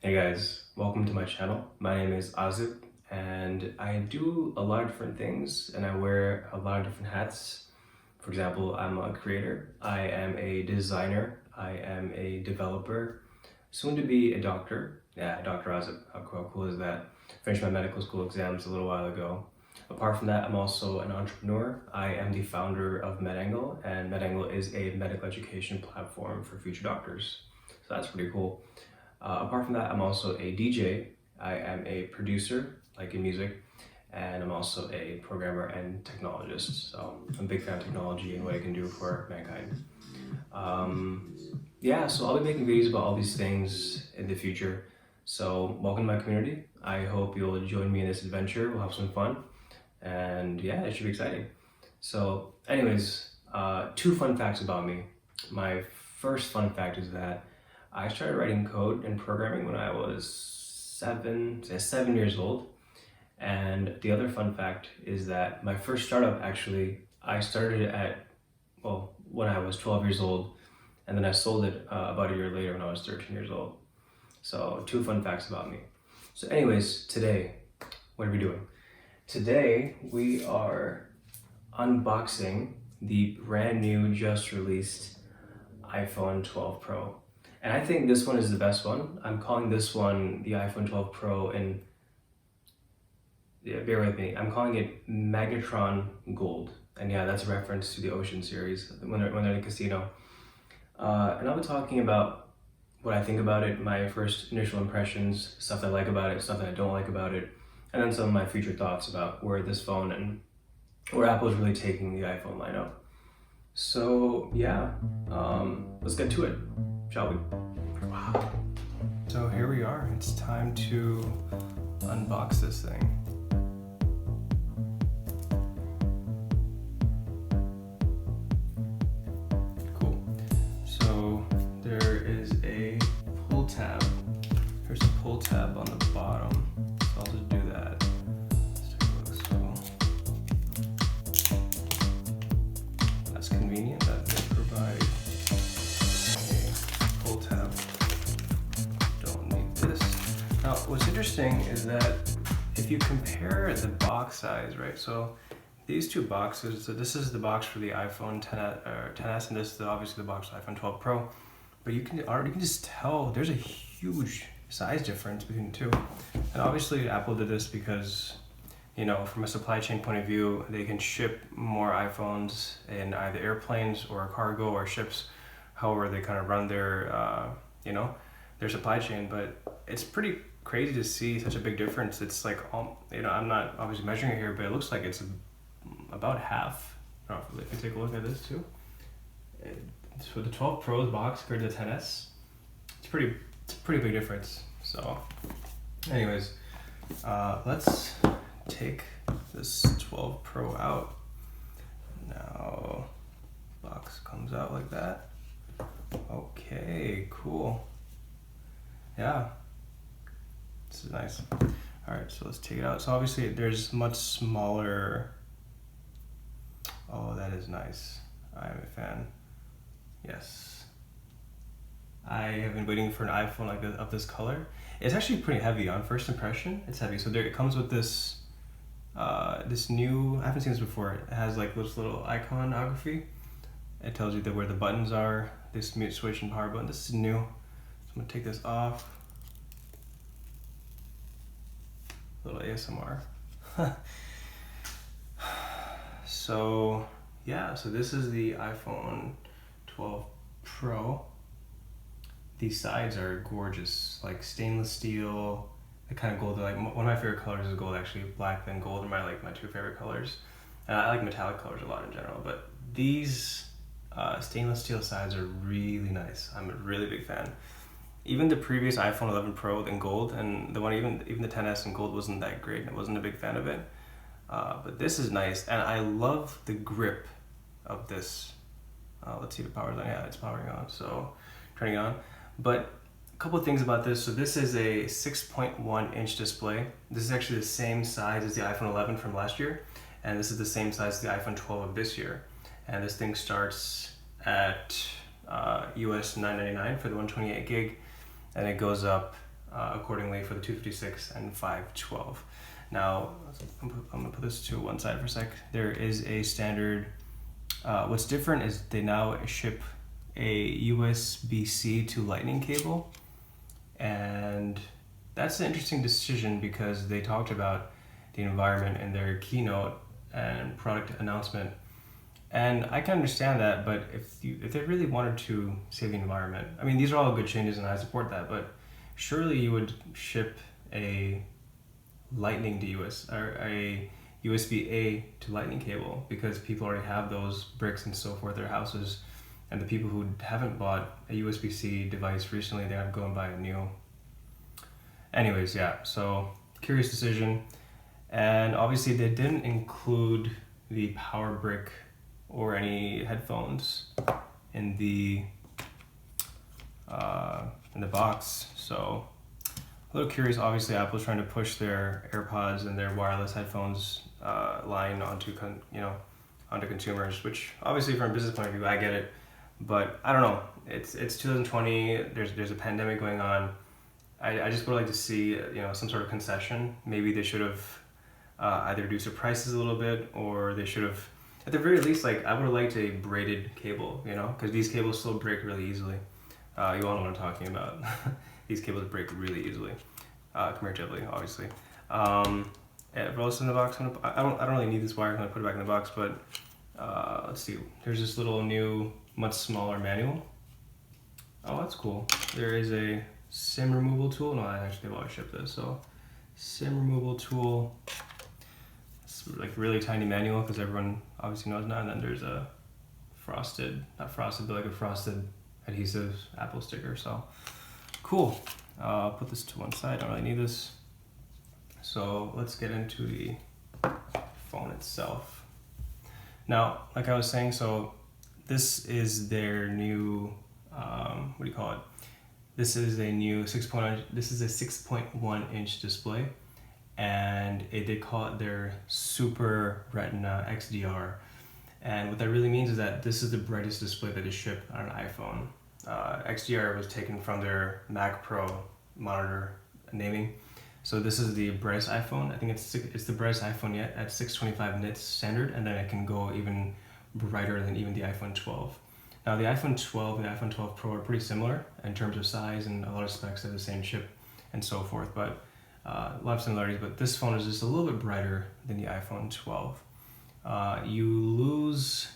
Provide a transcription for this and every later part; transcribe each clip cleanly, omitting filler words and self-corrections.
Hey guys, welcome to my channel. My name is Azib and I do a lot of different things and I wear a lot of different hats. For example, I'm a creator, I am a designer, I am a developer, soon to be a doctor. Yeah, Dr. Azib, how cool is that? Finished my medical school exams a little while ago. Apart from that, I'm also an entrepreneur. I am the founder of MedAngle, and MedAngle is a medical education platform for future doctors. So that's pretty cool. Apart from that, I'm also a DJ. I am a producer, like in music, and I'm also a programmer and technologist. So I'm a big fan of technology and what it can do for mankind. Um, yeah, so I'll be making videos about all these things in the future. So welcome to my community. I hope you'll join me in this adventure. We'll have some fun. And yeah, it should be exciting. So anyways, two fun facts about me. My first fun fact is that I started writing code and programming when I was 7 years old. And the other fun fact is that my first startup actually, I started at, well, when I was 12 years old, and then I sold it about a year later when I was 13 years old. So two fun facts about me. So anyways, today, what are we doing? Today, we are unboxing the brand new, just released iPhone 12 Pro. And I think this one is the best one. I'm calling this one the iPhone 12 Pro, and yeah, bear with me, I'm calling it Magnetron Gold. And yeah, that's a reference to the Ocean series when they're in a casino. And I'll be talking about what I think about it, my first initial impressions, stuff I like about it, stuff that I don't like about it, and then some of my future thoughts about where this phone and where Apple's really taking the iPhone lineup. So yeah, let's get to it, shall we? Wow. So here we are. It's time to unbox this thing. Cool. So there is a pull tab. There's a pull tab on the bottom. So I'll just do that. Let's take a look. So that's convenient that they provide a pull tab. Don't need this. Now, what's interesting is that if you compare the box size, right? So these two boxes, so this is the box for the iPhone 10s, and this is obviously the box for the iPhone 12 Pro. But you can just tell there's a huge size difference between the two. And obviously Apple did this because, you know, from a supply chain point of view, they can ship more iPhones in either airplanes or cargo or ships, however they kind of run their, their supply chain. But it's pretty crazy to see such a big difference. It's like, I'm not obviously measuring it here, but it looks like it's about half. Roughly. If you take a look at this too. So the 12 Pro's box compared to the 10s, it's a pretty big difference. So anyways, let's take this 12 Pro out. Now, box comes out like that. Okay, cool. Yeah, this is nice. All right, so let's take it out. So obviously there's much smaller. Oh, that is nice. I'm a fan. Yes. I have been waiting for an iPhone like this, of this color. It's actually pretty heavy on first impression. It's heavy. So there it comes with this this new, I haven't seen this before. It has like this little iconography. It tells you where the buttons are, this mute switch and power button. This is new. So I'm gonna take this off. A little ASMR. So yeah, so this is the iPhone 12 Pro. These sides are gorgeous, like stainless steel, the kind of gold. Like one of my favorite colors is gold. Actually, black and gold are my two favorite colors. I like metallic colors a lot in general, but these stainless steel sides are really nice. I'm a really big fan. Even the previous iPhone 11 Pro in gold, and the one even the 10s in gold wasn't that great. I wasn't a big fan of it. But this is nice, and I love the grip of this. Let's see if it powers on. Yeah, it's powering on, so turning it on. But a couple of things about this. So this is a 6.1 inch display. This is actually the same size as the iPhone 11 from last year, and this is the same size as the iPhone 12 of this year. And this thing starts at US $999 for the 128 gig, and it goes up accordingly for the 256 and 512. Now, I'm gonna put this to one side for a sec. There is a standard, what's different is they now ship a USB-C to lightning cable. And that's an interesting decision because they talked about the environment in their keynote and product announcement. And I can understand that, but if they really wanted to save the environment, I mean, these are all good changes and I support that, but surely you would ship a lightning to a USB-A to lightning cable, because people already have those bricks and so forth in their houses. And the people who haven't bought a USB-C device recently, they have to go and buy a new. Anyways, yeah, so curious decision. And obviously they didn't include the power brick or any headphones in the box. So a little curious. Obviously Apple's trying to push their AirPods and their wireless headphones line onto consumers, which obviously from a business point of view, I get it. But I don't know, it's 2020, there's a pandemic going on. I just would like to see some sort of concession. Maybe they should have either reduced the prices a little bit, or they should have, at the very least, like I would have liked a braided cable, because these cables still break really easily. You all know what I'm talking about. These cables break really easily, comparatively, obviously. What else in the box? I don't really need this wire. I'm gonna put it back in the box, but let's see. There's this little new, much smaller manual. Oh, that's cool. There is a SIM removal tool. No, actually they've always shipped this. So SIM removal tool. It's like really tiny manual because everyone obviously knows now. And then there's a not frosted, but like a frosted adhesive Apple sticker. So cool. I'll put this to one side. I don't really need this. So let's get into the phone itself. Now, like I was saying, so this is their new, what do you call it? This is a new 6.1 inch display, and they call it their Super Retina XDR. And what that really means is that this is the brightest display that is shipped on an iPhone. XDR was taken from their Mac Pro monitor naming. So this is the brightest iPhone. I think it's the brightest iPhone yet at 625 nits standard, and then it can go even brighter than even the iPhone 12. Now the iPhone 12 and the iPhone 12 Pro are pretty similar in terms of size and a lot of specs. They're the same chip and so forth, but a lot of similarities. But this phone is just a little bit brighter than the iPhone 12. You lose,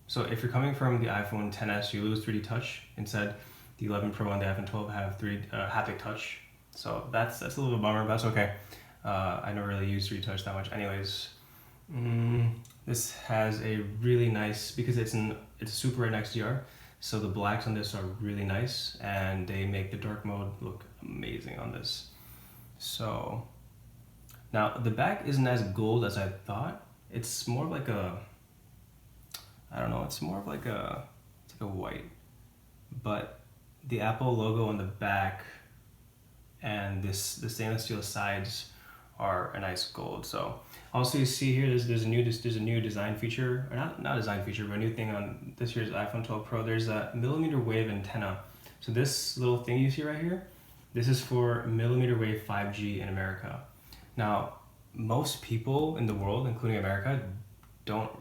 so if you're coming from the iPhone XS, you lose 3D touch. Instead, the 11 Pro and the iPhone 12 have haptic touch. So that's a little bit of a bummer, but that's okay. I never really use 3D touch that much anyways. This has a really nice, because it's a Super Retina XDR, so the blacks on this are really nice, and they make the dark mode look amazing on this. So now the back isn't as gold as I thought. It's more of like a, I don't know, it's more of like a, it's like a white, but the Apple logo on the back and the stainless steel sides are a nice gold. So also you see here there's a new design feature, or not design feature, but a new thing on this year's iPhone 12 Pro. There's a millimeter wave antenna. So this little thing you see right here, this is for millimeter wave 5G in America. Now most people in the world, including America,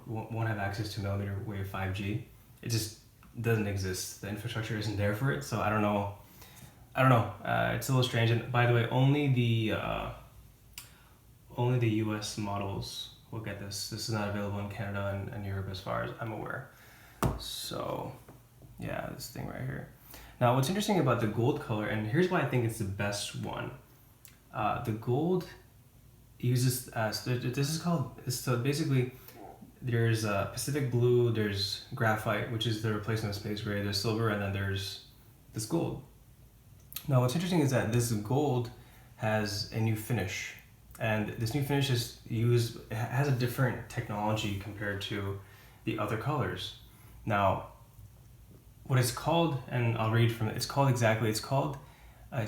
won't have access to millimeter wave 5G. It just doesn't exist. The infrastructure isn't there for it. So I don't know. It's a little strange. And by the way, only the US models will get this. This is not available in Canada and Europe as far as I'm aware. So yeah, this thing right here. Now what's interesting about the gold color, and here's why I think it's the best one. The gold uses, so basically there's Pacific blue, there's graphite, which is the replacement of space gray, there's silver, and then there's this gold. Now what's interesting is that this gold has a new finish, and this new finish has a different technology compared to the other colors. Now what it's called, and I'll read from it, it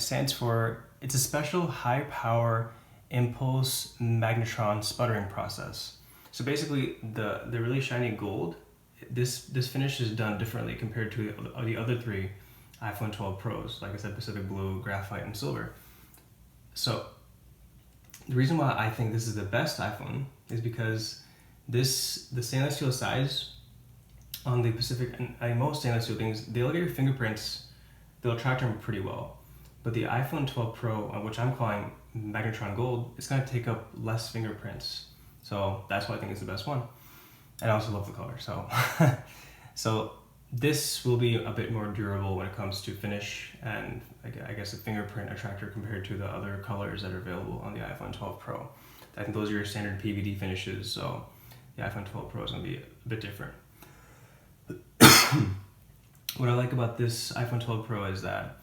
stands for, it's a special high power impulse magnetron sputtering process. So basically the really shiny gold, this finish is done differently compared to the other three iPhone 12 Pros, like I said, Pacific blue, graphite, and silver. So the reason why I think this is the best iPhone is because the stainless steel size on the Pacific, and most stainless steel things, they look at your fingerprints, they'll track them pretty well. But the iPhone 12 Pro, which I'm calling Magnetron Gold, it's going to take up less fingerprints. So that's why I think it's the best one. And I also love the color. So this will be a bit more durable when it comes to finish and I guess a fingerprint attractor compared to the other colors that are available on the iPhone 12 Pro. I think those are your standard PVD finishes, so the iPhone 12 Pro is going to be a bit different. What I like about this iPhone 12 Pro is that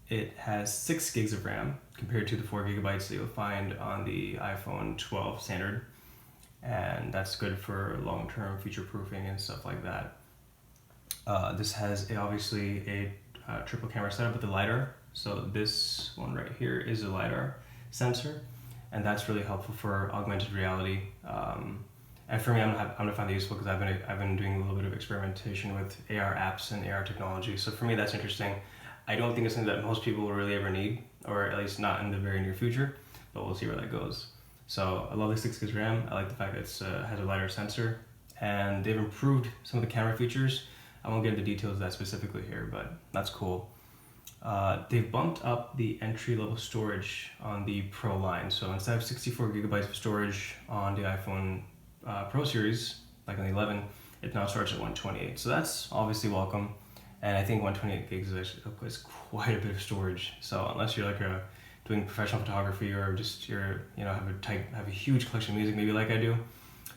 it has 6 gigs of RAM compared to the 4 gigabytes that you'll find on the iPhone 12 standard. And that's good for long-term future-proofing and stuff like that. This has obviously a triple camera setup with the LiDAR. So this one right here is a LiDAR sensor, and that's really helpful for augmented reality. And for me, I'm gonna find it useful because I've been doing a little bit of experimentation with AR apps and AR technology. So for me, that's interesting. I don't think it's something that most people will really ever need, or at least not in the very near future, but we'll see where that goes. So I love the 6 gigs RAM. I like the fact that it has a LiDAR sensor, and they've improved some of the camera features. I won't get into details of that specifically here, but that's cool. They've bumped up the entry-level storage on the Pro line. So instead of 64 gigabytes of storage on the iPhone Pro series, like on the 11, it now starts at 128. So that's obviously welcome. And I think 128 gigs is quite a bit of storage. So unless you're doing professional photography or just have a huge collection of music, maybe like I do,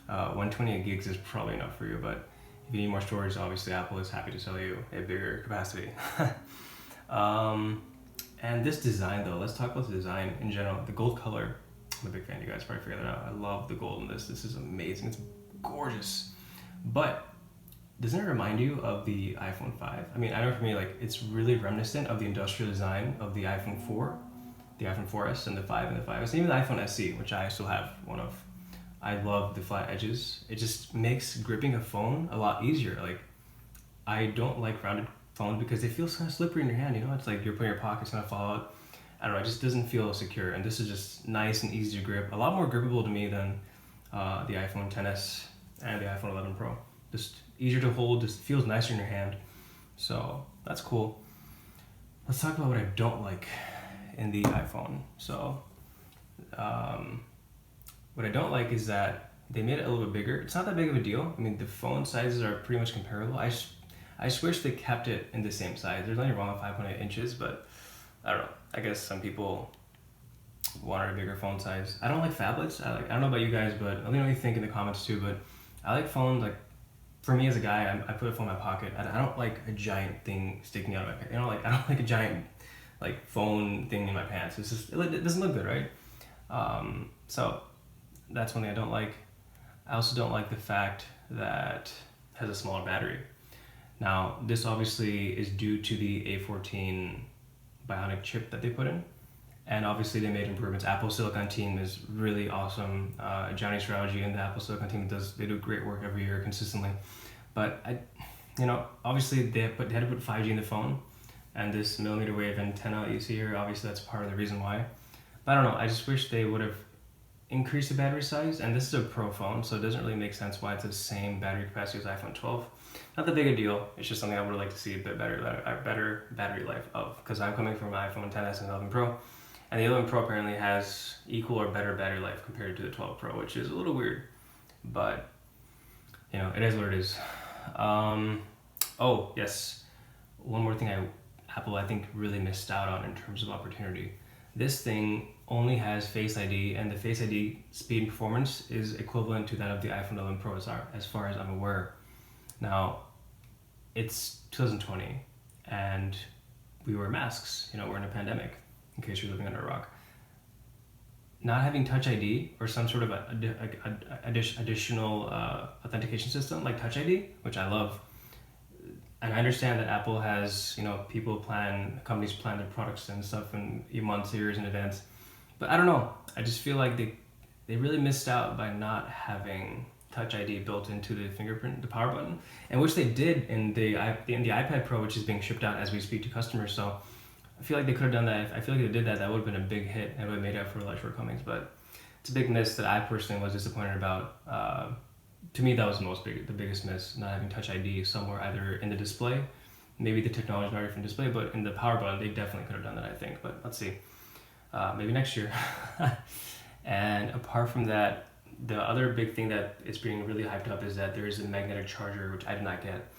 128 gigs is probably enough for you. But if you need more storage, obviously Apple is happy to sell you a bigger capacity. And this design though, let's talk about the design in general. The gold color, I'm a big fan, you guys probably figured that out. I love the gold in this. This is amazing, it's gorgeous. But doesn't it remind you of the iPhone 5? I mean, I know for me, it's really reminiscent of the industrial design of the iPhone 4, the iPhone 4S and the 5 and the 5S, even the iPhone SE, which I still have one of. I love the flat edges. It just makes gripping a phone a lot easier. I don't like rounded phones because they feel kind of slippery in your hand, it's like you're putting your pocket's gonna fall out. I don't know, it just doesn't feel secure, and this is just nice and easy to grip. A lot more grippable to me than the iPhone XS and the iPhone 11 Pro. Just easier to hold, just feels nicer in your hand. So that's cool. Let's talk about what I don't like in the iPhone. So what I don't like is that they made it a little bit bigger. It's not that big of a deal. I mean, the phone sizes are pretty much comparable. I just wish they kept it in the same size. There's nothing wrong with 5.8 inches, but I don't know. I guess some people wanted a bigger phone size. I don't like phablets. I don't know about you guys, but let me know what you think in the comments too. But I like phones, for me as a guy, I put a phone in my pocket. I don't like a giant thing sticking out of my pants. I don't like a giant phone thing in my pants. It's just, it doesn't look good, right? So that's one thing I don't like. I also don't like the fact that it has a smaller battery. Now, this obviously is due to the A14 Bionic chip that they put in, and obviously they made improvements. Apple Silicon team is really awesome. Johnny Strauji and the Apple Silicon team they do great work every year consistently. But obviously they had to put 5G in the phone, and this millimeter wave antenna that you see here, obviously that's part of the reason why. But I don't know, I just wish they would have increased the battery size, and this is a Pro phone, so it doesn't really make sense why it's the same battery capacity as iPhone 12. Not that big a deal, it's just something I would like to see a bit better battery life of, because I'm coming from an iPhone XS and 11 Pro, and the 11 Pro apparently has equal or better battery life compared to the 12 Pro, which is a little weird, but it is what it is. Oh yes, one more thing Apple I think really missed out on in terms of opportunity. This thing only has Face ID, and the Face ID speed and performance is equivalent to that of the iPhone 11 Pro as far as I'm aware. Now, it's 2020, and we wear masks. We're in a pandemic, in case you're living under a rock. Not having Touch ID or some sort of additional authentication system like Touch ID, which I love, and I understand that Apple has, companies plan their products and stuff in months, years in advance. But I don't know. I just feel like they really missed out by not having Touch ID built into the fingerprint, the power button, and which they did in the iPad Pro, which is being shipped out as we speak to customers. So I feel like they could have done that. I feel like if they did that, that would have been a big hit and would have made up for a lot of shortcomings. But it's a big miss that I personally was disappointed about. To me, that was the biggest miss, not having Touch ID somewhere either in the display. Maybe the technology is not different display, but in the power button, they definitely could have done that, I think. But let's see. Maybe next year. And apart from that, the other big thing that is being really hyped up is that there is a magnetic charger, which I did not get.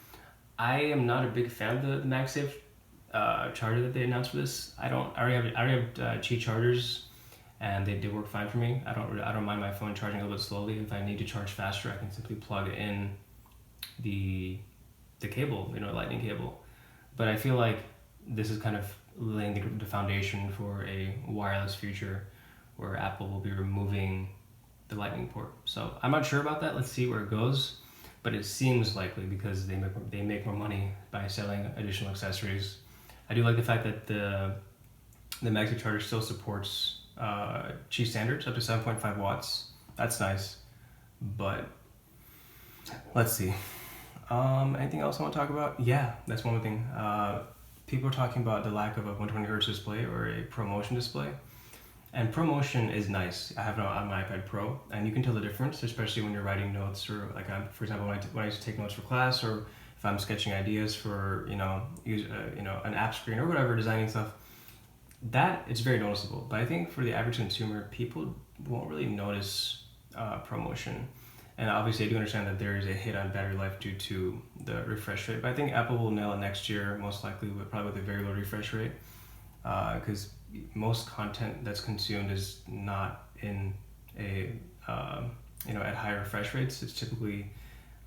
I am not a big fan of the MagSafe charger that they announced for this. I already have Qi chargers, and they work fine for me. I don't mind my phone charging a little bit slowly. If I need to charge faster, I can simply plug in the cable, lightning cable. But I feel like this is kind of laying the foundation for a wireless future where Apple will be removing the lightning port. So I'm not sure about that. Let's see where it goes. But it seems likely because they make more money by selling additional accessories. I do like the fact that the MagSafe charger still supports Qi standards up to 7.5 watts. That's nice. But let's see. Anything else I want to talk about? Yeah, that's one more thing. People are talking about the lack of a 120 hertz display or a ProMotion display. And ProMotion is nice. I have it on my iPad Pro, and you can tell the difference, especially when you're writing notes, or for example, when I used to take notes for class, or if I'm sketching ideas for an app screen or whatever, designing stuff. That it's very noticeable. But I think for the average consumer, people won't really notice ProMotion. And obviously, I do understand that there is a hit on battery life due to the refresh rate. But I think Apple will nail it next year, most likely, probably with a very low refresh rate, because most content that's consumed is not in a at higher refresh rates. It's typically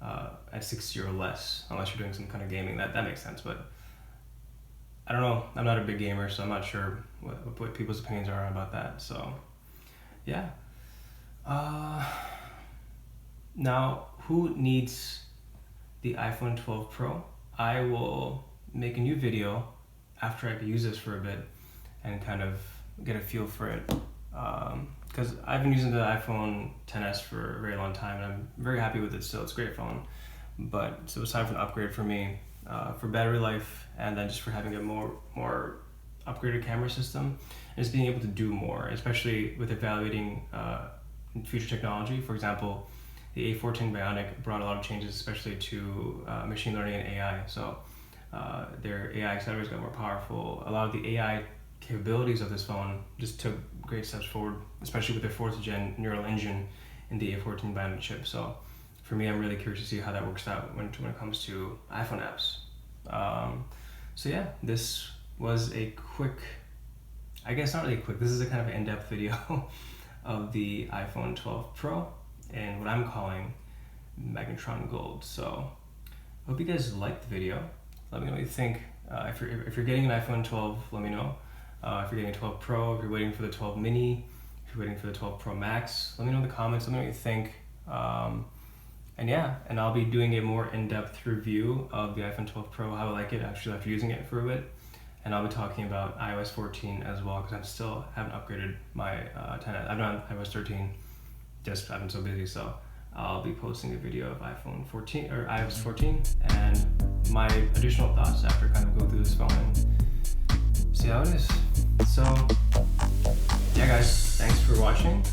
at 60 or less, unless you're doing some kind of gaming. That makes sense, but I don't know. I'm not a big gamer, so I'm not sure what people's opinions are about that. So yeah. Now, who needs the iPhone 12 Pro? I will make a new video after I use this for a bit and kind of get a feel for it. Because I've been using the iPhone XS for a very long time, and I'm very happy with it still. It's a great phone. But so it's time for an upgrade for me, for battery life, and then just for having a more upgraded camera system, and just being able to do more, especially with evaluating future technology. For example, the A14 Bionic brought a lot of changes, especially to machine learning and AI. So their AI accelerators got more powerful. A lot of the AI capabilities of this phone just took great steps forward, especially with their 4th gen neural engine in the A14 Bionic chip. So for me, I'm really curious to see how that works out when it comes to iPhone apps. So yeah, this was a quick, I guess not really quick, this is a kind of in-depth video of the iPhone 12 Pro and what I'm calling Magnetron Gold. So I hope you guys liked the video. Let me know what you think. If you're getting an iPhone 12, let me know. If you're getting a 12 Pro, if you're waiting for the 12 mini, if you're waiting for the 12 Pro Max, let me know in the comments. Let me know what you think. And I'll be doing a more in-depth review of the iPhone 12 Pro, how I like it actually after using it for a bit. And I'll be talking about iOS 14 as well, because I still haven't upgraded my 10. I've been on iOS 13, just I've been so busy. So I'll be posting a video of iPhone 14 or iOS 14 and my additional thoughts after kind of go through this phone and see how it is. So yeah guys, thanks for watching.